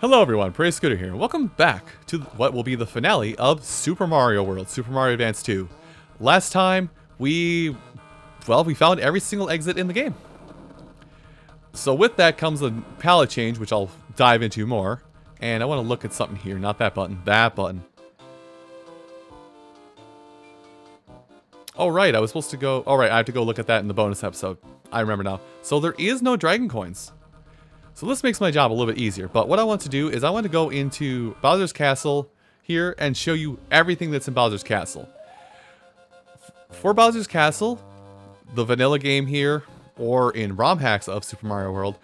Hello everyone, Praise Scooter here. Welcome back to what will be the finale of Super Mario World, Super Mario Advance 2. Last time, we found every single exit in the game. So with that comes a palette change, which I'll dive into more. And I want to look at something here, not that button, that button. Oh right, I was supposed to go, oh right, I have to go look at that in the bonus episode. I remember now. So there is no Dragon Coins. So this makes my job a little bit easier, but what I want to do is I want to go into Bowser's Castle here and show you everything that's in Bowser's Castle. For Bowser's Castle, the vanilla game here, or in ROM hacks of Super Mario World,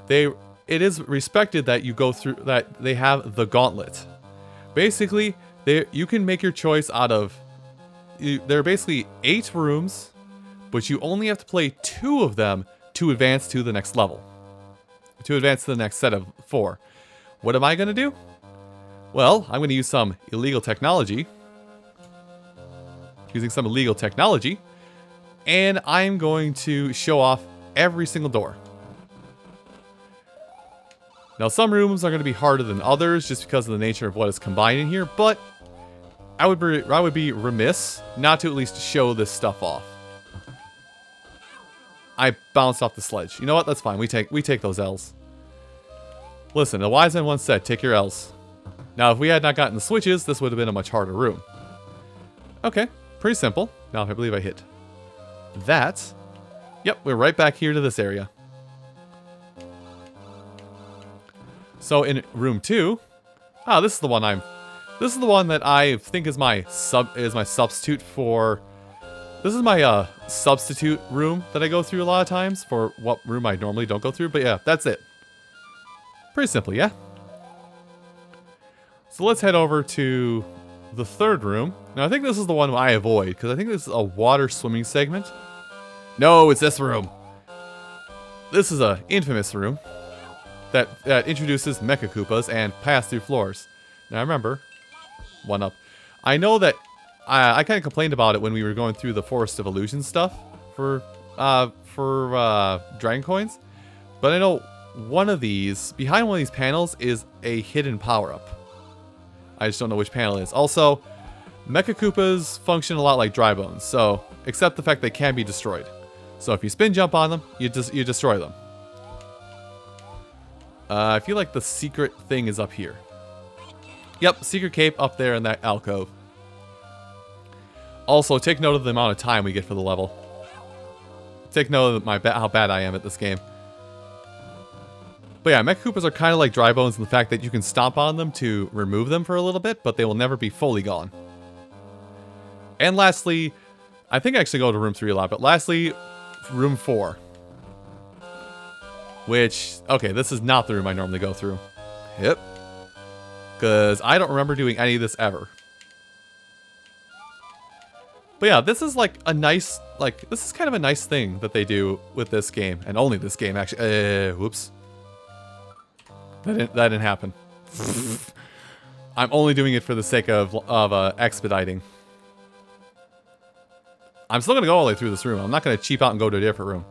it is respected that you go through, that they have the gauntlet. Basically, you can make your choice out of, there are basically 8 rooms, but you only have to play 2 of them to advance to the next level. To advance to the next set of 4. What am I going to do? Well, I'm going to use some illegal technology. Using some illegal technology. And I'm going to show off every single door. Now, some rooms are going to be harder than others just because of the nature of what is combined in here, but I would be remiss not to at least show this stuff off. I bounced off the sledge. You know what? That's fine. We take those L's. Listen, a wise man once said, take your L's. Now, if we had not gotten the switches, this would have been a much harder room. Okay, pretty simple. Now, I believe I hit that. Yep, we're right back here to this area. So in room 2, this is the one that I think is my substitute for. This is my substitute room that I go through a lot of times for what room I normally don't go through. But yeah, that's it. Pretty simple, yeah? So let's head over to the 3rd room. Now I think this is the one I avoid because I think this is a water swimming segment. No, it's this room. This is a infamous room that introduces Mecha Koopas and pass through floors. Now remember, one up. I know that I kind of complained about it when we were going through the Forest of Illusion stuff for Dragon Coins, but I know behind one of these panels is a hidden power-up. I just don't know which panel it is. Also, Mecha Koopas function a lot like dry bones, so except the fact they can be destroyed. So if you spin jump on them, you destroy them. I feel like the secret thing is up here. Yep, secret cape up there in that alcove. Also, take note of the amount of time we get for the level. Take note of how bad I am at this game. But yeah, Mecha Koopas are kind of like dry bones in the fact that you can stomp on them to remove them for a little bit, but they will never be fully gone. And lastly, I think I actually go to room 3 a lot, but lastly, room 4. Which, okay, this is not the room I normally go through. Yep. Because I don't remember doing any of this ever. But yeah, this is like a nice, this is kind of a nice thing that they do with this game. And only this game, actually. Whoops. That didn't happen. I'm only doing it for the sake of expediting. I'm still going to go all the way through this room. I'm not going to cheap out and go to a different room.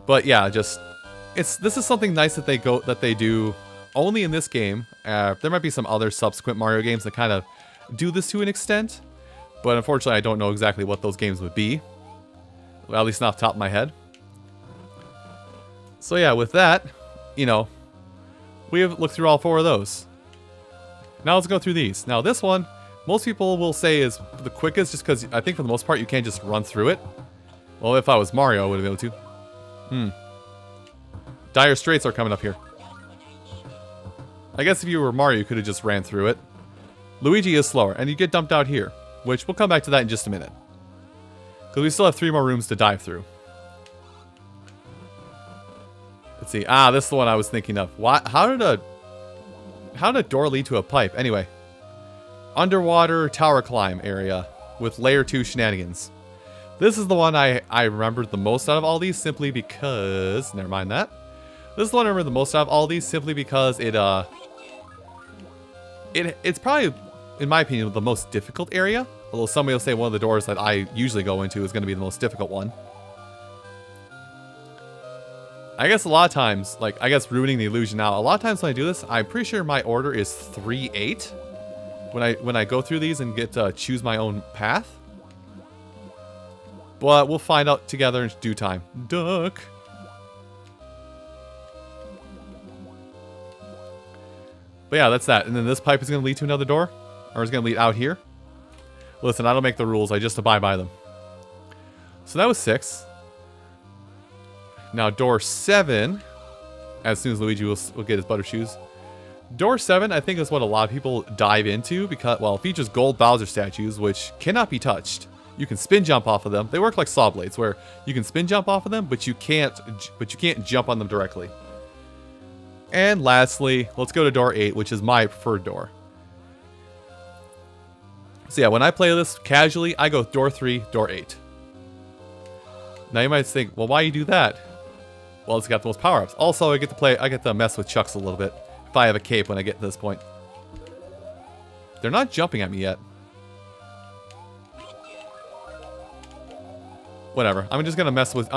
But yeah, this is something nice that they do only in this game. There might be some other subsequent Mario games that kind of do this to an extent. But unfortunately, I don't know exactly what those games would be. Well, at least not off the top of my head. So yeah, with that, you know, we have looked through all 4 of those. Now let's go through these. Now this one, most people will say is the quickest just because I think for the most part you can't just run through it. Well, if I was Mario, I would have been able to. Dire Straits are coming up here. I guess if you were Mario, you could have just ran through it. Luigi is slower, and you get dumped out here. Which, we'll come back to that in just a minute. Because we still have 3 more rooms to dive through. Let's see. This is the one I was thinking of. How did a door lead to a pipe? Anyway. Underwater tower climb area with layer 2 shenanigans. This is the one I remembered the most out of all these simply because... Never mind that. This is the one I remember the most out of all these simply because it's probably, in my opinion, the most difficult area. Although somebody will say one of the doors that I usually go into is going to be the most difficult one. I guess a lot of times, like, I guess ruining the illusion now, a lot of times when I do this, I'm pretty sure my order is 3-8. When I go through these and get to choose my own path. But we'll find out together in due time. Duck. But yeah, that's that. And then this pipe is going to lead to another door? Or is going to lead out here? Listen, I don't make the rules. I just abide by them. So that was 6. Now door 7. As soon as Luigi will get his butter shoes. Door 7, I think, is what a lot of people dive into because, well, it features gold Bowser statues, which cannot be touched. You can spin jump off of them. They work like saw blades, where you can spin jump off of them, but you can't jump on them directly. And lastly, let's go to door 8, which is my preferred door. So yeah, when I play this casually, I go door 3, door 8. Now you might think, well, why you do that? Well, it's got the most power-ups. Also, I get to mess with Chucks a little bit. If I have a cape when I get to this point. They're not jumping at me yet. Whatever. I'm just gonna mess with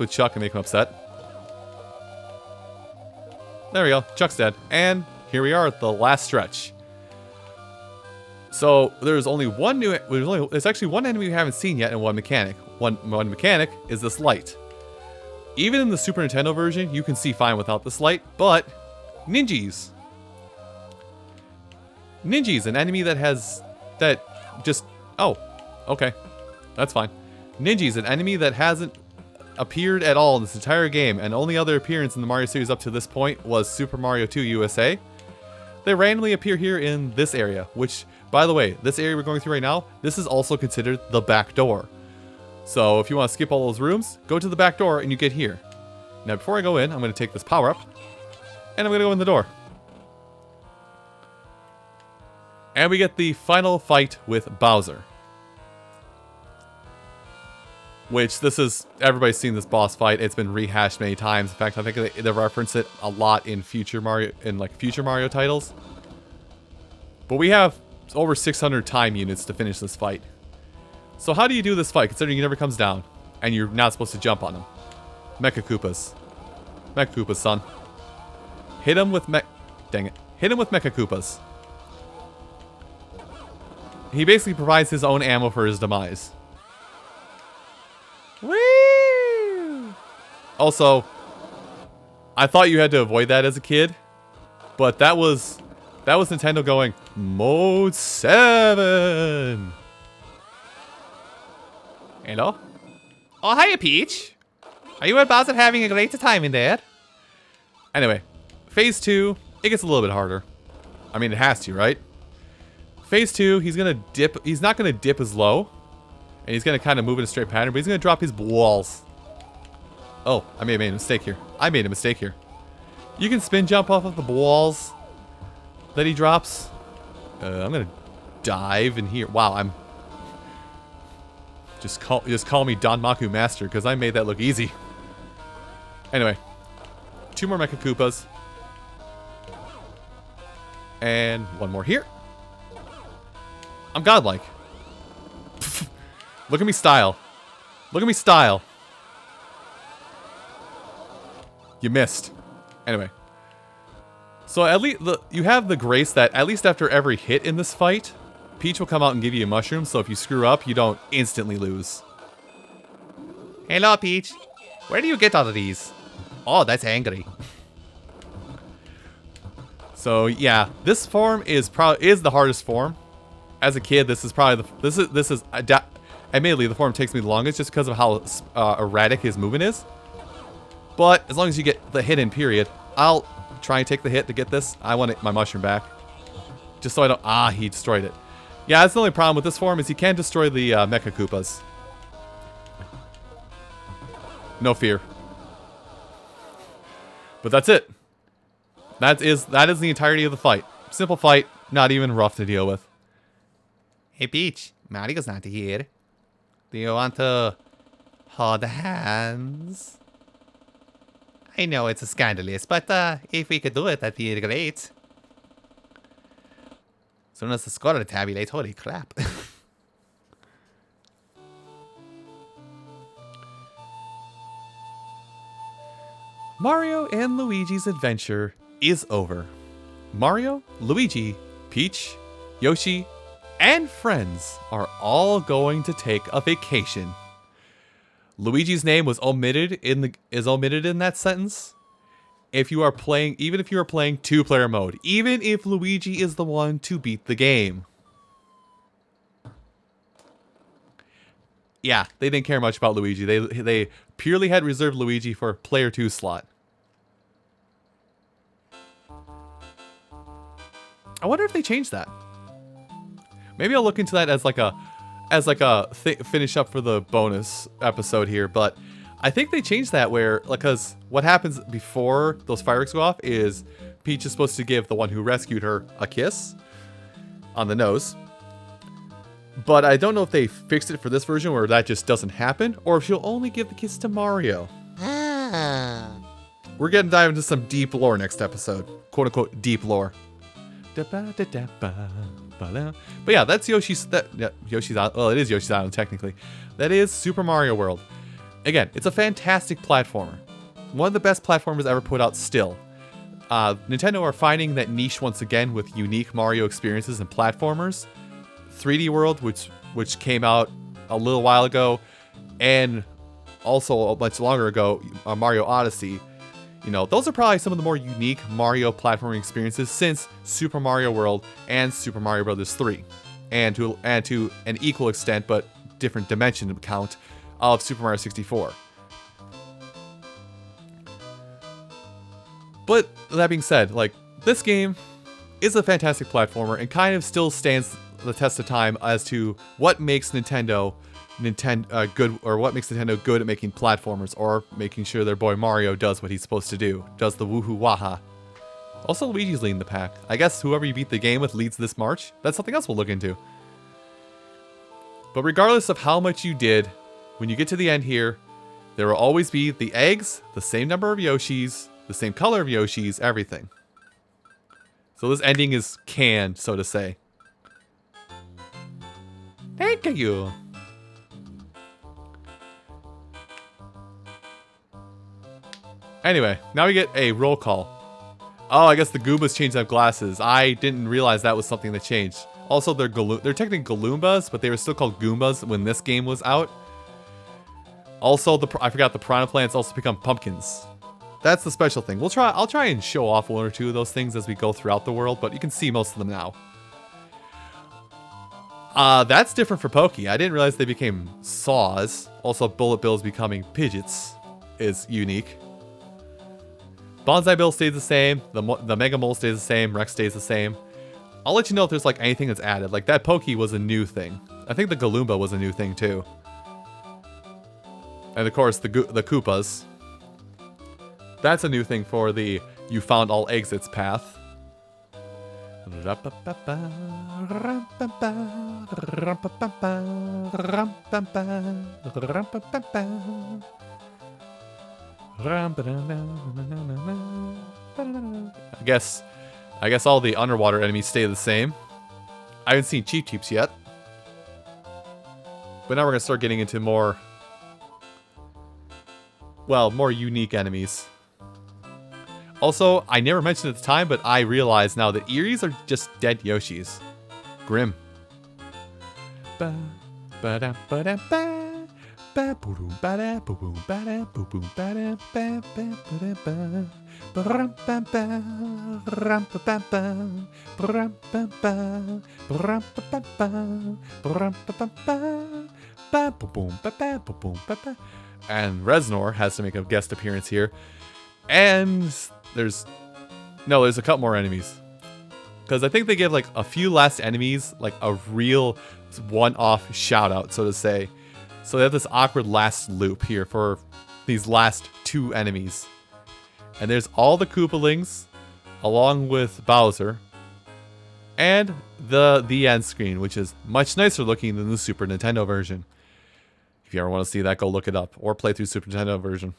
Chuck and make him upset. There we go. Chuck's dead. And here we are at the last stretch. So there's only one new there's actually one enemy we haven't seen yet and one mechanic. One mechanic is this light. Even in the Super Nintendo version, you can see fine without this light, but Ninjas. Ninjas, an enemy oh, okay. That's fine. Ninjas, an enemy that hasn't appeared at all in this entire game, and only other appearance in the Mario series up to this point was Super Mario 2 USA. They randomly appear here in this area, which, by the way, this area we're going through right now, this is also considered the back door. So if you want to skip all those rooms, go to the back door and you get here. Now before I go in, I'm going to take this power up, and I'm going to go in the door. And we get the final fight with Bowser. Which, everybody's seen this boss fight. It's been rehashed many times. In fact, I think they reference it a lot in future Mario titles. But we have over 600 time units to finish this fight. So how do you do this fight, considering he never comes down, and you're not supposed to jump on him? Mecha Koopas. Mecha Koopas, son. Hit him with Dang it. Hit him with Mecha Koopas. He basically provides his own ammo for his demise. Woo! Also, I thought you had to avoid that as a kid, but that was Nintendo going Mode 7. Hello? Oh, hiya, Peach. Are you and Bowser having a great time in there? Anyway, Phase 2, it gets a little bit harder. I mean, it has to, right? Phase 2, he's gonna dip. He's not gonna dip as low. And he's going to kind of move in a straight pattern, but he's going to drop his walls. Oh, I may have made a mistake here. You can spin jump off of the walls that he drops. I'm going to dive in here. Wow, I'm... Just call me Don Maku Master, because I made that look easy. Anyway. 2 more Mecha Koopas. And 1 more here. I'm godlike. Look at me style. Look at me style. You missed. Anyway. So at least you have the grace that at least after every hit in this fight, Peach will come out and give you a mushroom, so if you screw up, you don't instantly lose. Hello, Peach. Where do you get all of these? Oh, that's angry. So yeah, this form is the hardest form. As a kid, this is probably admittedly, the form takes me the longest just because of how erratic his movement is. But as long as you get the hit in period, I'll try and take the hit to get this. I want my mushroom back. Just so I don't... Ah, he destroyed it. Yeah, that's the only problem with this form is he can destroy the Mecha Koopas. No fear. But that's it. That is the entirety of the fight. Simple fight, not even rough to deal with. Hey Peach, Mario's not here. Do you want to hold hands? I know it's scandalous, but if we could do it, that'd be great. As soon as the score tabulates, holy crap. Mario and Luigi's adventure is over. Mario, Luigi, Peach, Yoshi, and friends are all going to take a vacation. Luigi's name was omitted is omitted in that sentence. If you are playing, even if you are playing 2-player mode, even if Luigi is the one to beat the game. Yeah, they didn't care much about Luigi. They purely had reserved Luigi for player 2 slot. I wonder if they changed that. Maybe I'll look into that as like a finish up for the bonus episode here, but I think they changed that where, because what happens before those fireworks go off is Peach is supposed to give the one who rescued her a kiss on the nose. But I don't know if they fixed it for this version where that just doesn't happen, or if she'll only give the kiss to Mario. We're getting dive into some deep lore next episode. Quote unquote deep lore. But yeah, that's Yoshi's Island. Well, it is Yoshi's Island technically. That is Super Mario World. Again, it's a fantastic platformer. One of the best platformers ever put out still. Nintendo are finding that niche once again with unique Mario experiences and platformers. 3D World, which came out a little while ago, and also much longer ago, Mario Odyssey. You know, those are probably some of the more unique Mario platforming experiences since Super Mario World and Super Mario Bros. 3. And to an equal extent, but different dimension count, of Super Mario 64. But that being said, like, this game is a fantastic platformer and kind of still stands the test of time as to what makes Nintendo good, or what makes Nintendo good at making platformers, or making sure their boy Mario does what he's supposed to do, does the woohoo waha. Also, Luigi's leading the pack. I guess whoever you beat the game with leads this march. That's something else we'll look into. But regardless of how much you did, when you get to the end here, there will always be the eggs, the same number of Yoshis, the same color of Yoshis, everything. So this ending is canned, so to say. Thank you. Anyway, now we get a roll call. Oh, I guess the Goombas changed their glasses. I didn't realize that was something that changed. Also, they're technically Galoombas, but they were still called Goombas when this game was out. Also, I forgot the piranha plants also become pumpkins. That's the special thing. I'll try and show off one or two of those things as we go throughout the world, but you can see most of them now. That's different for Pokey. I didn't realize they became saws. Also, Bullet Bills becoming Pidgeots is unique. Bonsai Bill stays the same. The Mega Mole stays the same. Rex stays the same. I'll let you know if there's like anything that's added. Like that Pokey was a new thing. I think the Galoomba was a new thing too. And of course the Koopas. That's a new thing for the you found all exits path. I guess all the underwater enemies stay the same. I haven't seen Cheep Cheeps yet. But now we're gonna start getting into more unique enemies. Also, I never mentioned at the time, but I realize now that Eries are just dead Yoshis. Grim. And Reznor has to make a guest appearance here. And there's a couple more enemies. Because I think they give like a few last enemies like a real one-off shout out, so to say. So they have this awkward last loop here for these last two enemies. And there's all the Koopalings, along with Bowser. And the end screen, which is much nicer looking than the Super Nintendo version. If you ever want to see that, go look it up. Or play through Super Nintendo version.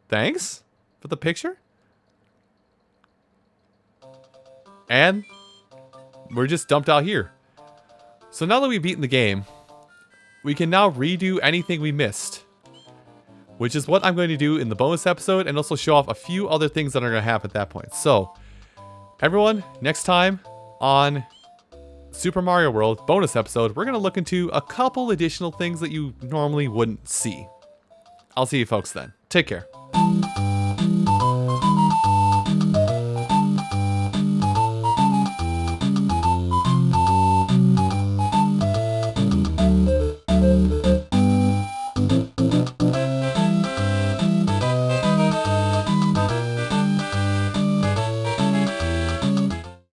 Thanks for the picture. And we're just dumped out here. So now that we've beaten the game, we can now redo anything we missed. which is what I'm going to do in the bonus episode, and also show off a few other things that are going to happen at that point. So, everyone, next time on Super Mario World bonus episode, we're going to look into a couple additional things that you normally wouldn't see. I'll see you folks then. Take care.